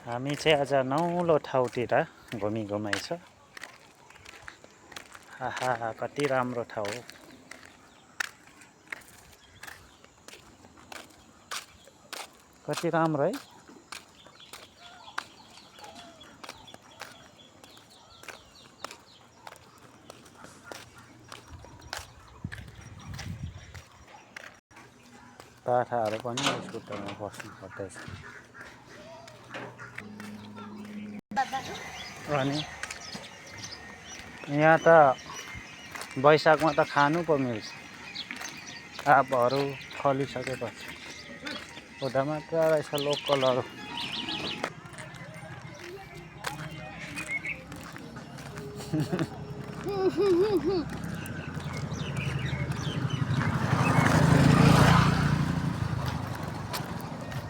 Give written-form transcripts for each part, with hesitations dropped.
हामी चाहिँ आज नौलो ठाउँतिर घुमाइ छ। आहा कति राम्रो ठाउँ हो। कति राम्रो है। पाठाहरू पनि स्कुटरमा बस्नु पर्दैछ। अनि यहाँ त वैशाखमा त खानु पो मिल्छ आँपहरू फलिसकेपछि। उता मात्र रहेछ लोकलहरू।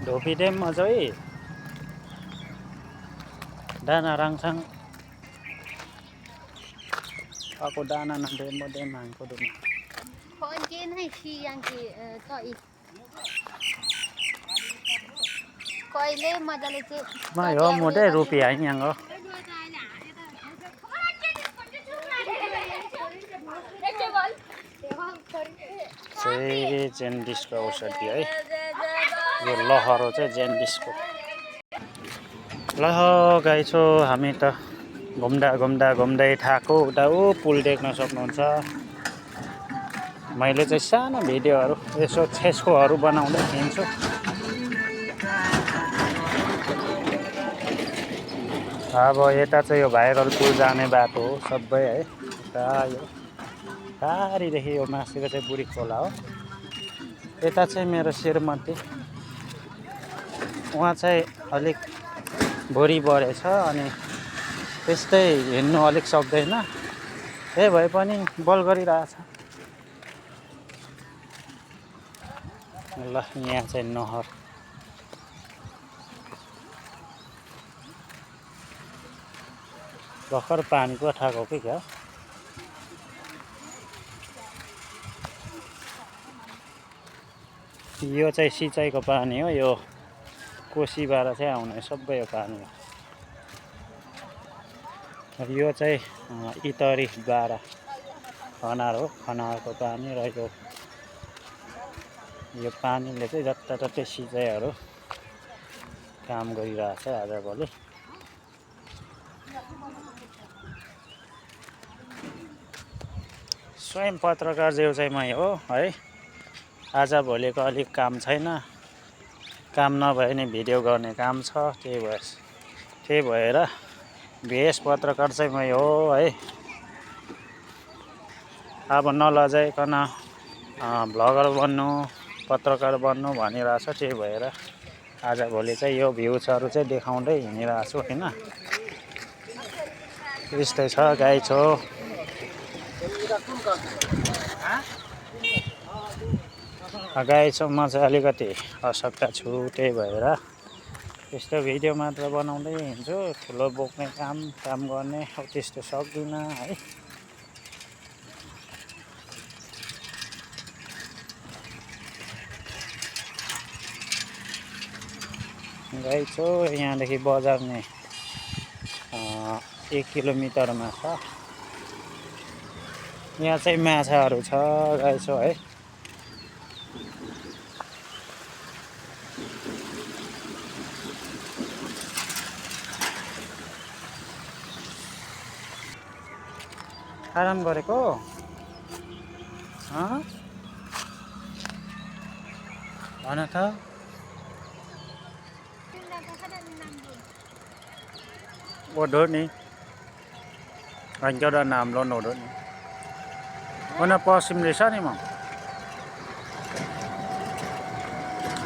धोपी डेम अझै दाना Rangsang aku dana na demo deman ko dun. Konjen hai si yang ki toi. Koile madale che. Ma yo mode rupiah yang go. चाहिँ जेन्डिसको औषधि है। यो लहरो चाहिँ जेन्डिसको। ल गाई छो हामी त घुम्दै थाको उता ऊ पुल देख्न सक्नुहुन्छ। मैले चाहिँ सानो भिडियोहरू यसो छेस्कोहरू बनाउँदै हिँड्छु। अब यता चाहिँ यो भाइरल पुल जाने बाटो हो सबै है। यता यो टाढीदेखि यो माथिको चाहिँ बुढी खोला हो। यता चाहिँ मेरो श्रीमती उहाँ चाहिँ अलिक भुँडी बढेछ अनि त्यस्तै हिँड्नु अलिक सक्दैन। त्यही भए पनि बल गरिरहेछ। ल यहाँ चाहिँ नहर। भर्खर पानी पो उठाएको कि क्या। यो चाहिँ सिँचाइको पानी हो। यो कोसीबाट चाहिँ आउने सबै यो पानी हो। यो चाहिँ इतरीबाट खनार हो। खनारको पानी र यो पानीले चाहिँ जताततै सिँचाइहरू काम गरिरहेछ आजभोलि। स्वयं पत्रकार जेउ चाहिँ मै हो है। आजभोलिको अलिक काम छैन। काम नभए नि भिडियो गर्ने काम छ। त्यही भएर भेष पत्रकार चाहिँ मै हो है। अब नलजाइकन भ्लगर बन्नु पत्रकार बन्नु भनिरहेछ। त्यही भएर आजभोलि चाहिँ यो भ्युजहरू चाहिँ देखाउँदै हिँडिरहेछु होइन। यस्तै छ गाई छो। गाई छो म चाहिँ अलिकति अशक्त छु। त्यही भएर यस्तो भिडियो मात्र बनाउँदै हिँड्छु। ठुलो बोक्ने काम गर्ने अब त्यस्तो सक्दिनँ है। गाई छो यहाँदेखि बजार नै 1 किलोमिटरमा छ। यहाँ चाहिँ माछाहरू छ गाई छो है। आराम गरेको भन त। ओढो नि एउटा नाम लो ओढो नि ओना पश्चिम रहेछ नि म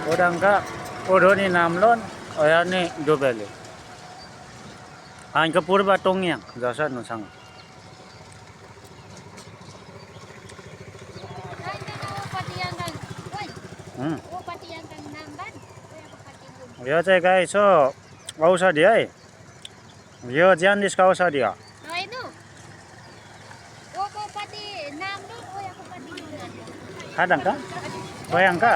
ओडाङ्का ओढो नि नाम लो अया नि डुबेले हाइका पूर्व टोङ्याङ जसा नुसँग यो चाहिँ गाई छो औषधि है। यो ज्यानडिसको औषधि हो। खाडङ्का ओयाङ्का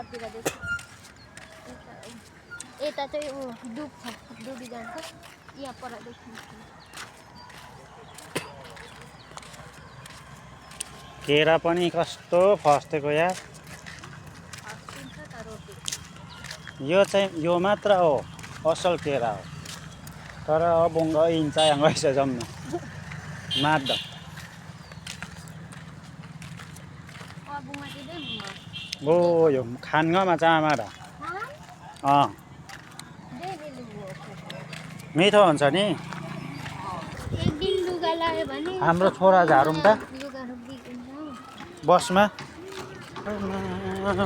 परतिर देख्छ यता चाहिँ डुब्छ डुबिजान्छ यहाँ पर देखिन्छ केरा पनि कस्तो फस्टेको यार हस्किन्छ त रोटी यो मात्र हो असल केरा हो तर अबुङ्ग इंचा yang bisa jamnya madam bunga tidak oh yo खानमा चामा र मिठो हुन्छ नि एक दिन लुगा लायो भने हाम्रो छोरा झारौँ त लुगाहरू बिग्रिन्छ बसमा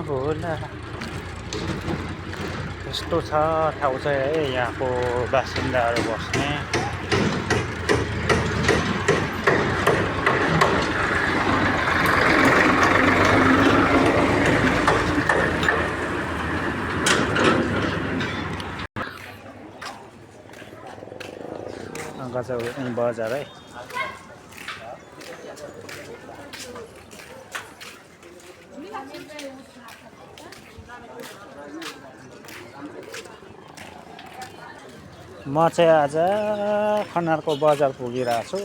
होला यस्तो छ ठाउँ चाहिँ है यहाँको बासिन्दाहरू बस्ने गजब बजार है म चाहिँ आज खनारको बजार पुगिरहेको छु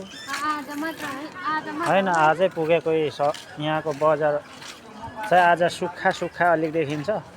होइन आजै पुगेको यहाँको बजार चाहिँ आज सुक्खा सुक्खा अलिक देखिन्छ